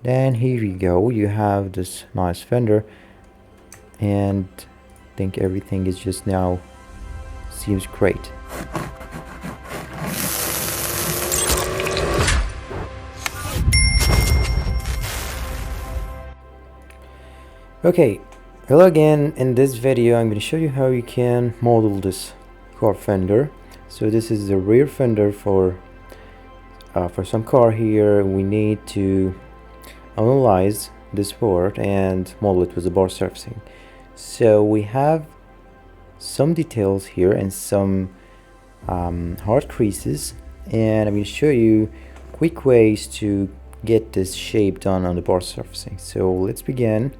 Then here you go, you have this nice fender, and I think everything is just now seems great. Okay, hello again. In this video I'm going to show you how you can model this car fender. So this is the rear fender for some car here. We need to analyze this part and model it with the bar surfacing. So we have some details here and some hard creases, and I'm going to show you quick ways to get this shape done on the bar surfacing. So let's begin.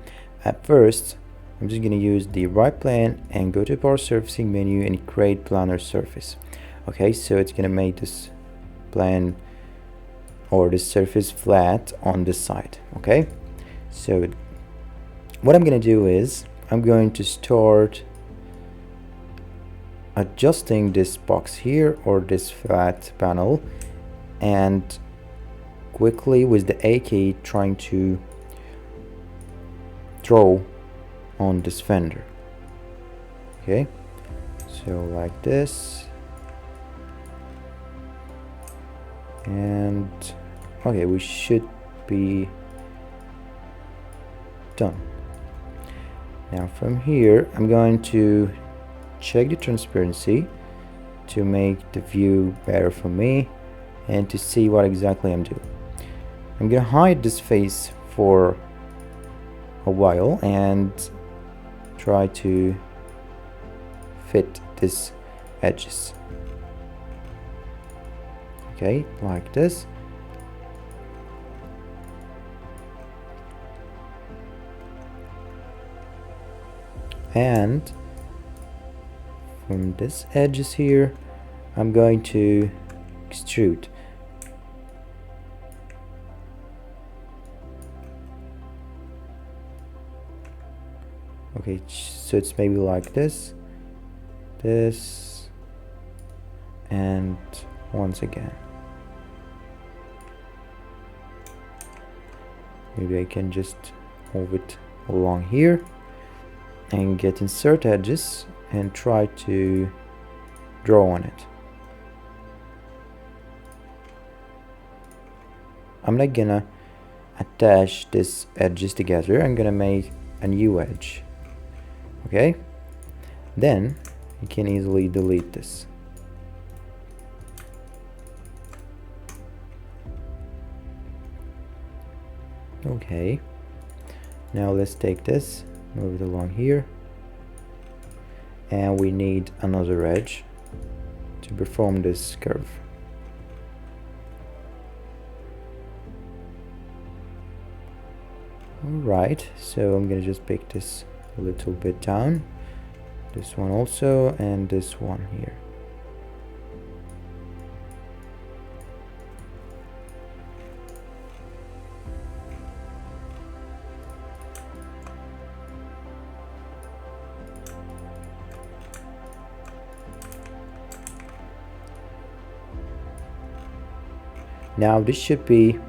At first, I'm just going to use the right plane and go to bar surfacing menu and create planar surface. Okay, so it's going to make this plane or this surface flat on this side. Okay, so what I'm going to do is I'm going to start adjusting this box here or this flat panel, and quickly with the A key trying to draw on this fender. Okay, so like this, and okay, we should be done. Now from here I'm going to check the transparency to make the view better for me and to see what exactly I'm doing. I'm gonna hide this face for a while and try to fit these edges. Okay, like this. And from this edges here I'm going to extrude. Okay, so it's maybe like this, and once again. Maybe I can just move it along here and get insert edges and try to draw on it. I'm not gonna attach these edges together, I'm gonna make a new edge. Okay, then you can easily delete this. Okay, now let's take this, move it along here, and we need another edge to perform this curve. Alright, so I'm gonna just pick this a little bit down, this one also, and this one here. Now this should be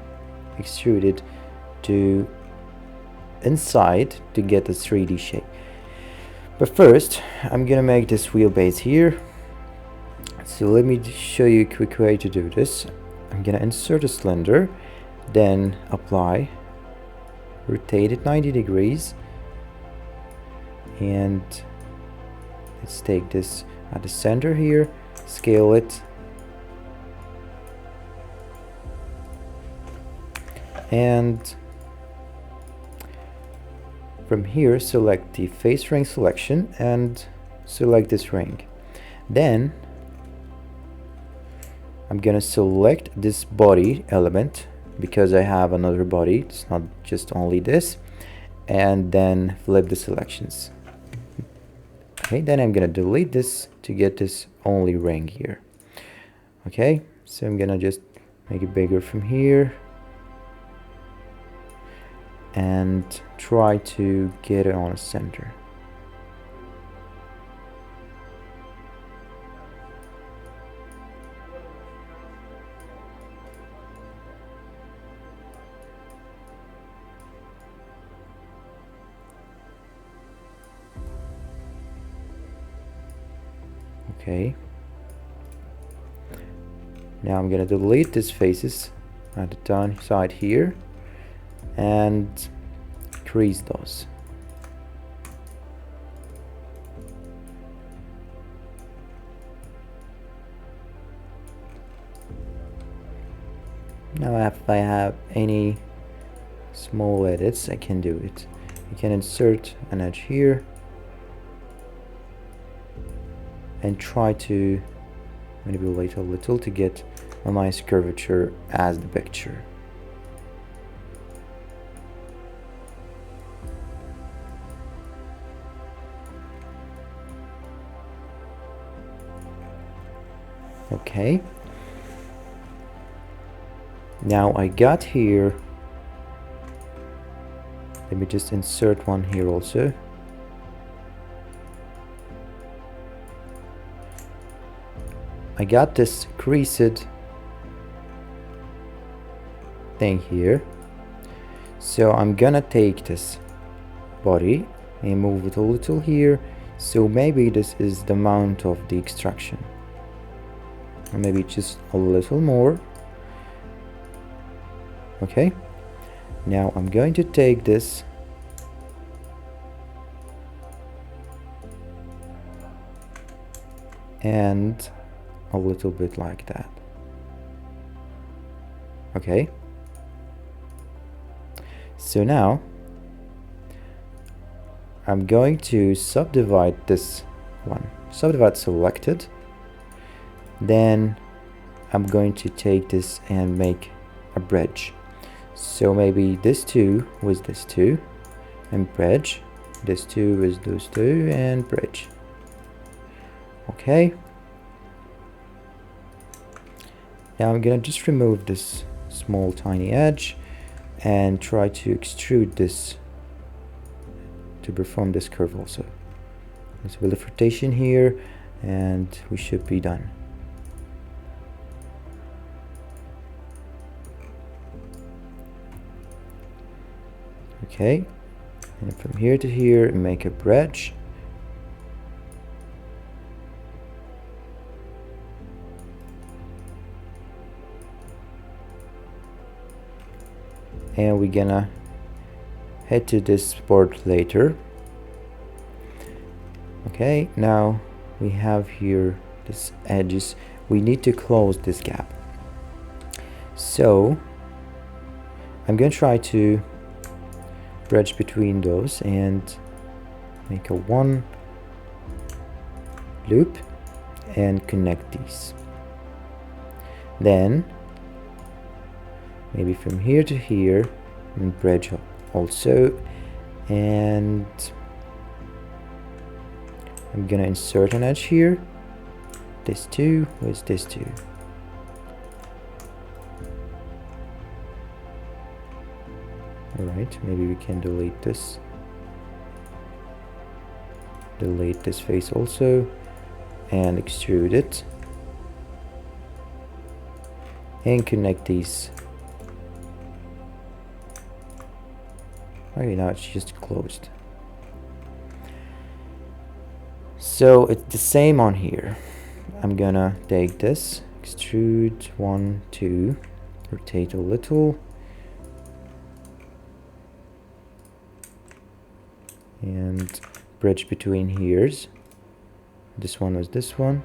extruded to inside to get a 3D shape. But first I'm gonna make this wheelbase here. So let me show you a quick way to do this. I'm gonna insert a cylinder, then apply, rotate it 90 degrees, and let's take this at the center here, scale it, and from here select the face ring selection and select this ring. Then I'm gonna select this body element because I have another body, it's not just only this, and then flip the selections. Okay, then I'm gonna delete this to get this only ring here. Okay, so I'm gonna just make it bigger from here and try to get it on a center. Okay. Now I'm gonna delete these faces at the down side here and crease those. Now if I have any small edits, I can do it. You can insert an edge here and try to manipulate a little to get a nice curvature as the picture. Okay. Now I got here, let me just insert one here also. I got this creased thing here, so I'm gonna take this body and move it a little here, so maybe this is the amount of the extraction, or maybe just a little more. Okay, now I'm going to take this and a little bit like that. Okay, so now I'm going to subdivide this one, subdivide selected, then I'm going to take this and make a bridge. So maybe this two with this two and bridge, this two with those two and bridge. Okay, now I'm gonna just remove this small tiny edge and try to extrude this to perform this curve also. There's a little rotation here and we should be done. Okay, and from here to here make a bridge. And we're gonna head to this board later. Okay, now we have here this edges. We need to close this gap. So I'm gonna try to bridge between those and make a one loop and connect these. Then maybe from here to here and bridge also, and I'm gonna insert an edge here, this two with this two. Alright, maybe we can delete this face also and extrude it and connect these. Okay, now it's just closed. So it's the same on here. I'm gonna take this, extrude 1, 2, rotate a little, and bridge between here's. This one was this one.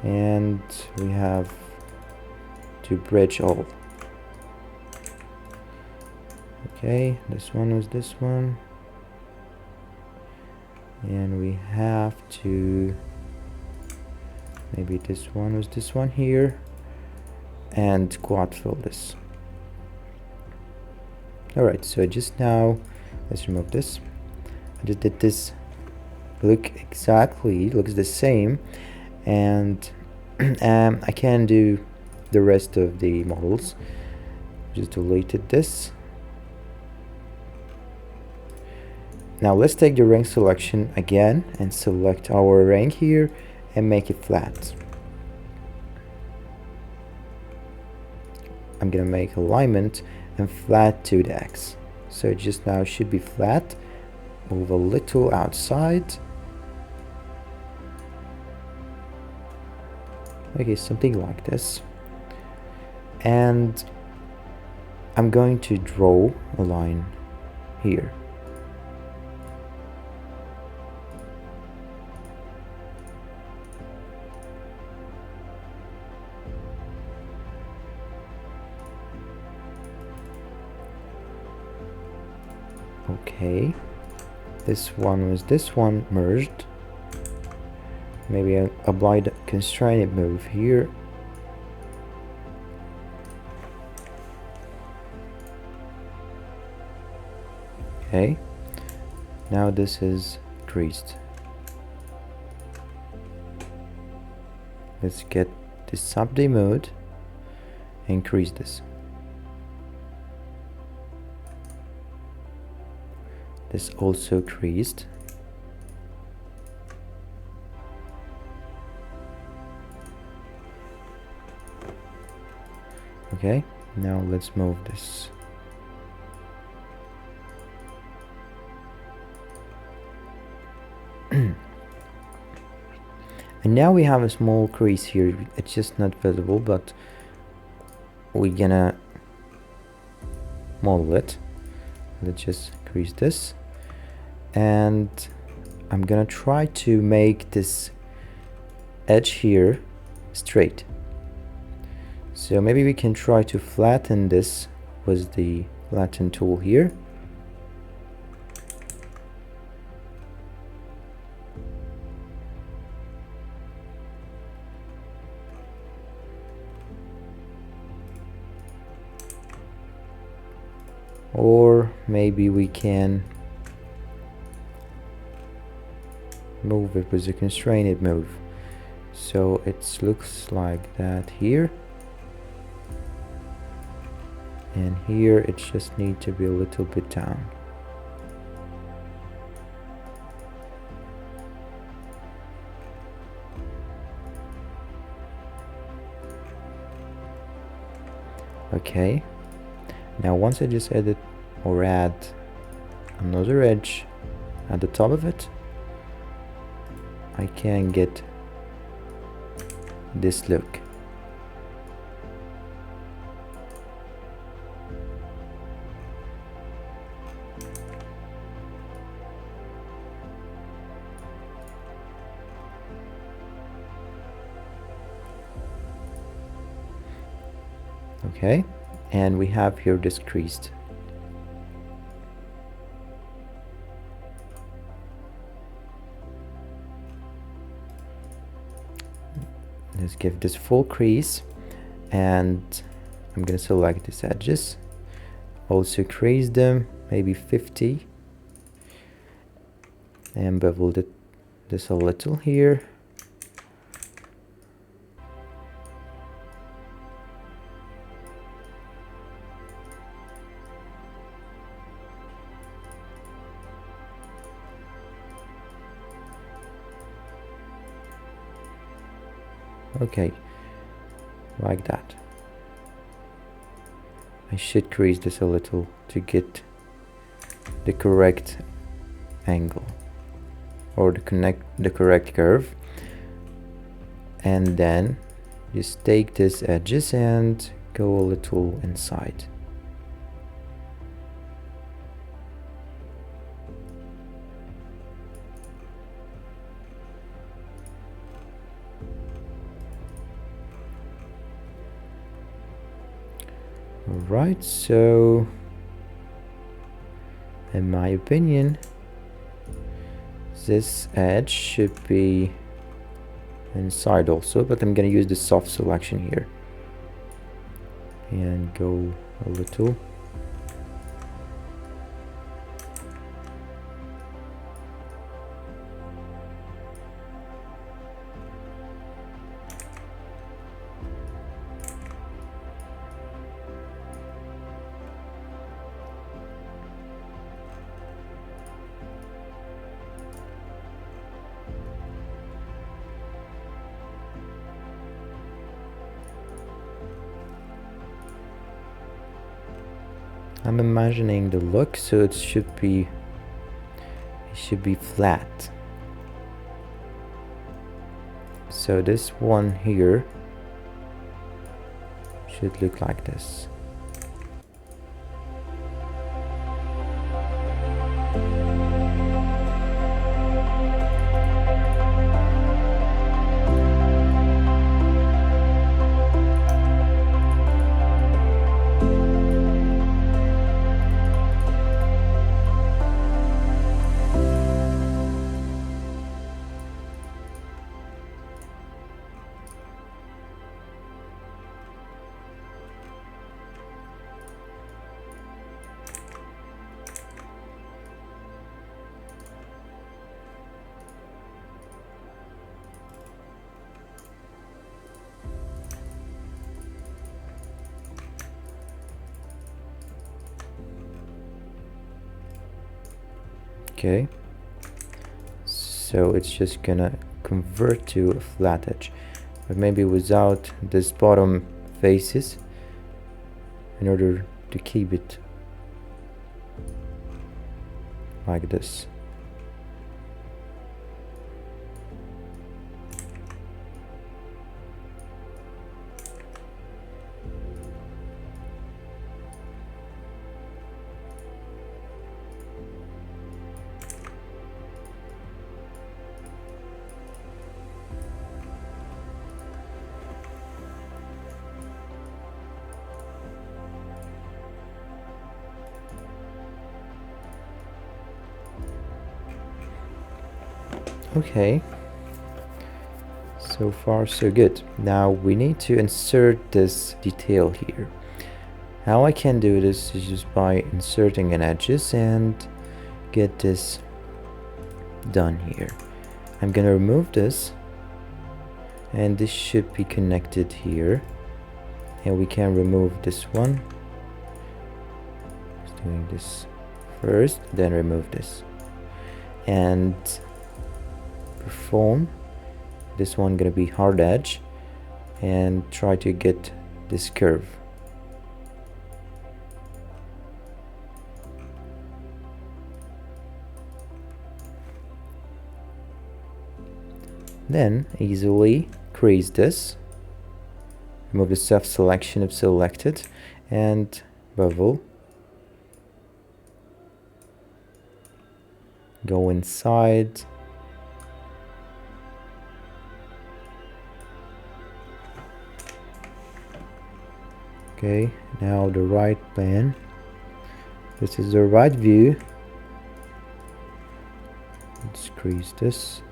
And we have to bridge all. Okay, this one was this one. And we have to, maybe this one was this one here, and quad fill this. Alright, so just now, let's remove this. I just did this look exactly, looks the same, and I can do the rest of the models. Just deleted this. Now let's take the ring selection again and select our ring here and make it flat. I'm gonna make alignment and flat to the X. So just now should be flat. Move a little outside. Okay, something like this. And I'm going to draw a line here. Okay, this one with this one merged. Maybe I apply the constraint move here. Okay, now this is creased. Let's get this sub-D mode and increase this. This also creased. Okay, now let's move this. And now we have a small crease here. It's just not visible, but we're gonna model it. Let's just crease this, and I'm gonna try to make this edge here straight. So maybe we can try to flatten this with the flatten tool here. Or maybe we can move it with a constrained move. So it looks like that here. And here it just needs to be a little bit down. Okay, now once I just edit or add another edge at the top of it, I can get this look. Okay, and we have here this creased. Let's give this full crease, and I'm gonna select these edges, also crease them maybe 50, and bevel this a little here. Okay, like that. I should crease this a little to get the correct angle or the correct curve, and then just take these edges and go a little inside. Alright, so in my opinion, this edge should be inside also, but I'm gonna use the soft selection here and go a little. I'm imagining the look, so it should be flat. So this one here should look like this. Okay, so it's just gonna convert to a flat edge, but maybe without this bottom faces, in order to keep it like this. Okay, so far so good. Now we need to insert this detail here. How I can do this is just by inserting an edges and get this done here. I'm gonna remove this, and this should be connected here, and we can remove this one. Just doing this first, then remove this, and perform this one gonna be hard edge, and try to get this curve. Then easily crease this, remove the self selection if selected, and bevel, go inside, okay, now the right plane, this is the right view, let's crease this,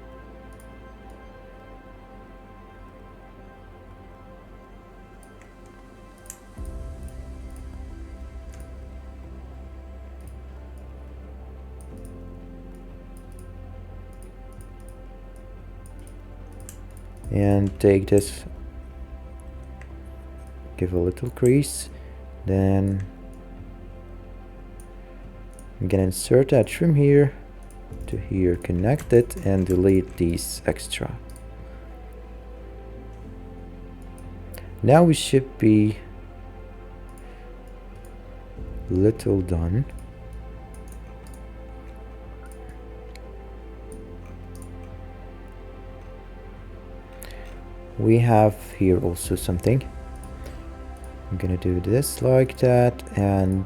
and take this, give a little crease, then I'm gonna insert that from here to here, connect it, and delete these extra. Now we should be little done. We have here also something. I'm gonna do this like that, and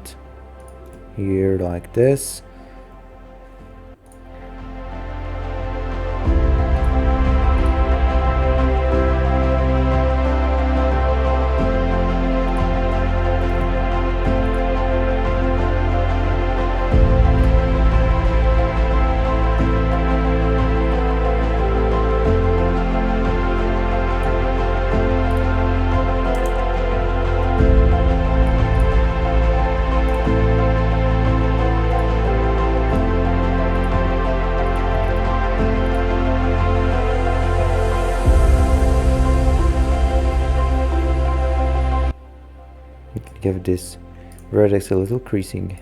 here like this. Give this vertex a little creasing.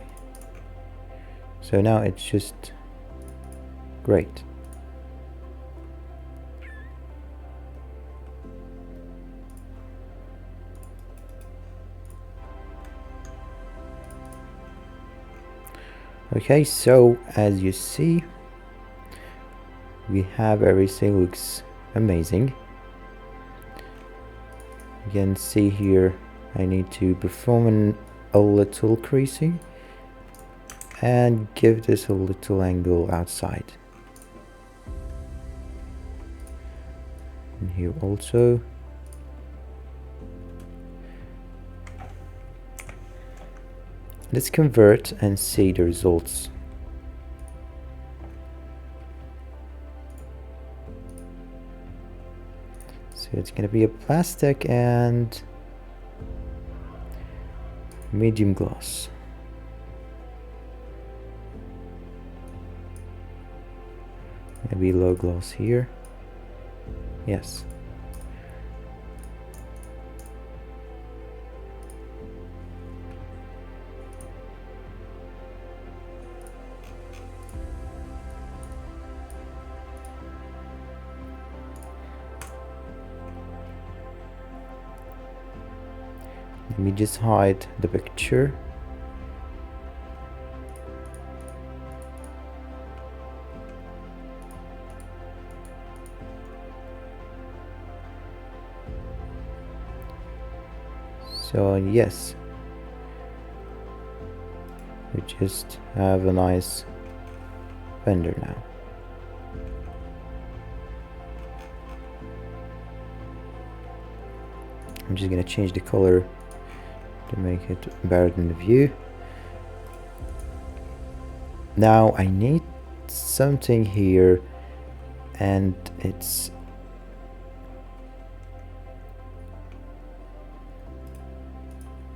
So now it's just great. Okay, so as you see, we have everything looks amazing. You can see here I need to perform a little creasing and give this a little angle outside. And here also. Let's convert and see the results. So it's going to be a plastic and medium gloss. Maybe low gloss here. Yes. Let me just hide the picture. So yes, we just have a nice fender now. I'm just gonna change the color to make it better than the view. Now I need something here, and it's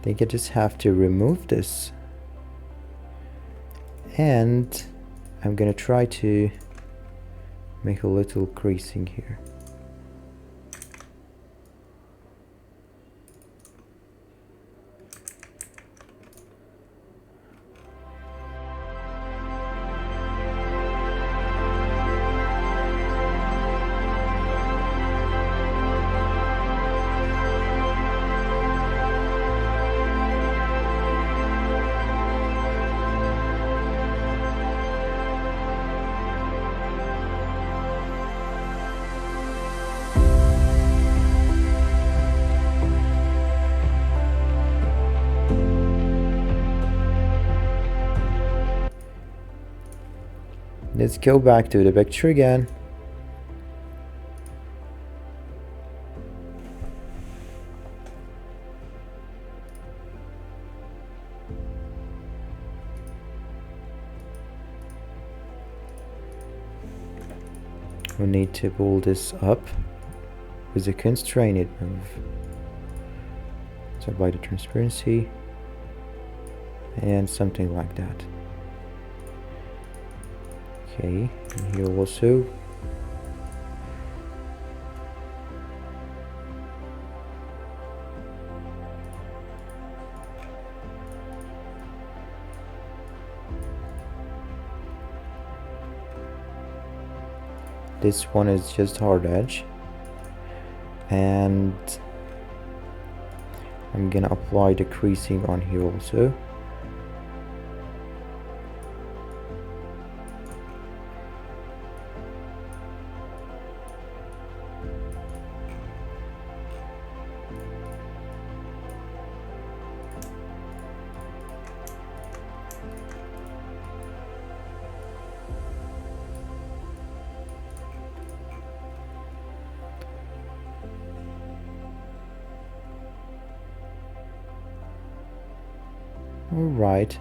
I think I just have to remove this, and I'm gonna try to make a little creasing here. Let's go back to the picture again. We need to pull this up with a constrained move. So by the transparency and something like that. Okay, and here also. This one is just hard edge, and I'm gonna apply the creasing on here also. Alright.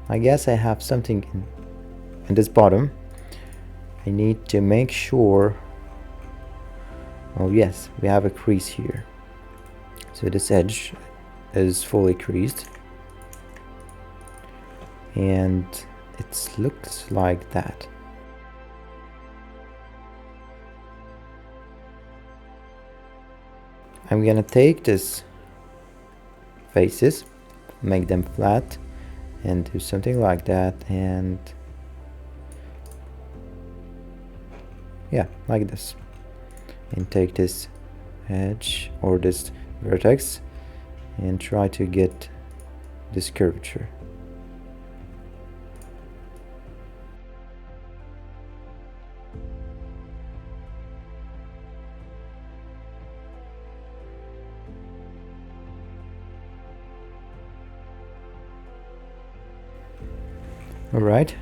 I guess I have something in this bottom. I need to make sure. Oh yes, we have a crease here. So this edge is fully creased. And it looks like that. I'm gonna take this faces, make them flat, and do something like that, and yeah, like this, and take this edge or this vertex and try to get this curvature. Alright,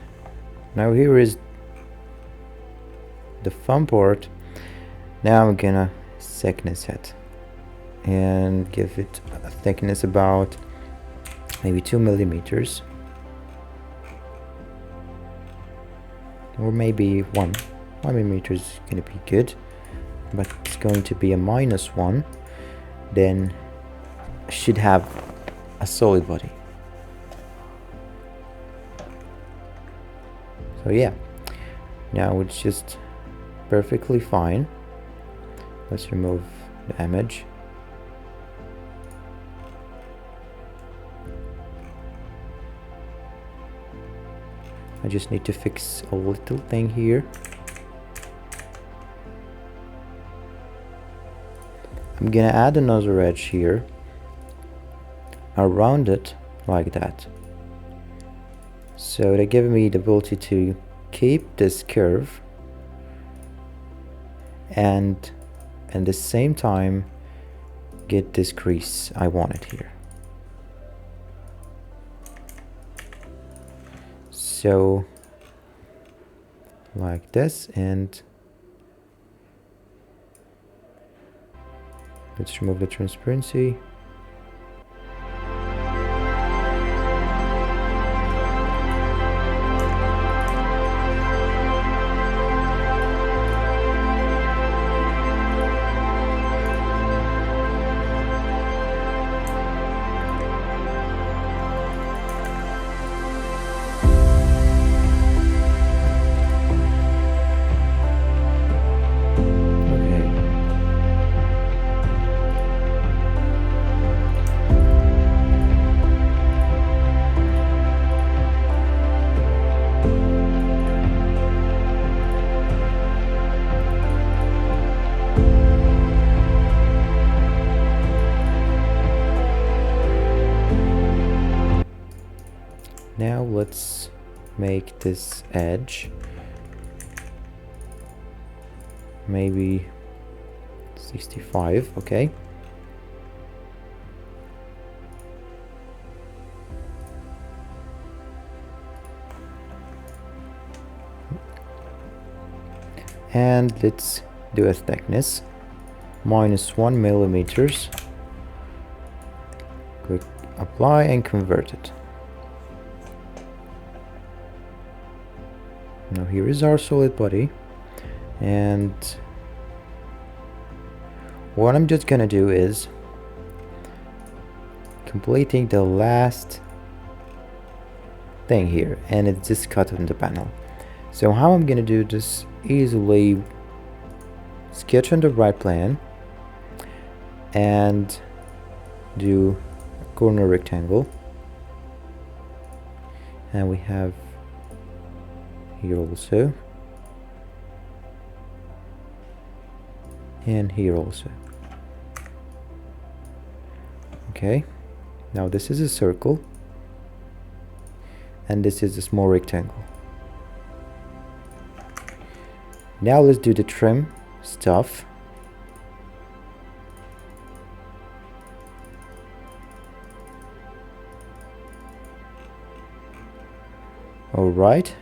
now here is the fun part. Now I'm gonna thickness it and give it a thickness about maybe 2 millimeters, or maybe 1 millimeter is gonna be good, but it's going to be a -1. Then I should have a solid body. So yeah, now it's just perfectly fine. Let's remove the image. I just need to fix a little thing here. I'm gonna add another edge here around it like that, so they give me the ability to keep this curve and at the same time get this crease I wanted here. So like this, and let's remove the transparency. Now let's make this edge maybe 65, okay. And let's do a thickness -1 millimeters. Click apply and convert it. Now here is our solid body, and what I'm just gonna do is completing the last thing here, and it's just cut on the panel. So how I'm gonna do this, easily sketch on the right plan and do a corner rectangle, and we have here also, and here also. Okay, now this is a circle and this is a small rectangle. Now let's do the trim stuff. All right,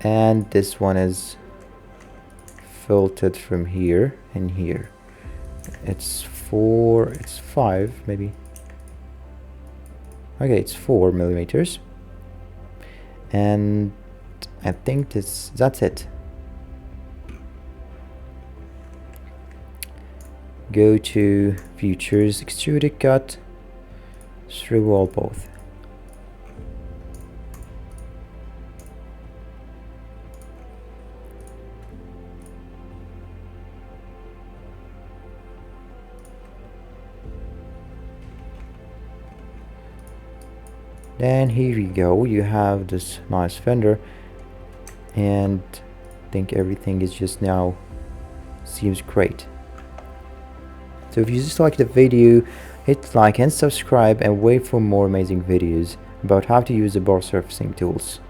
and this one is filtered from here and here. It's 5 maybe. Okay, it's 4 millimeters, and I think that's it. Go to features, extruded cut through all both. Then here you go, you have this nice fender, and I think everything is just now seems great. So if you just like the video, hit like and subscribe, and wait for more amazing videos about how to use the bar surfacing tools.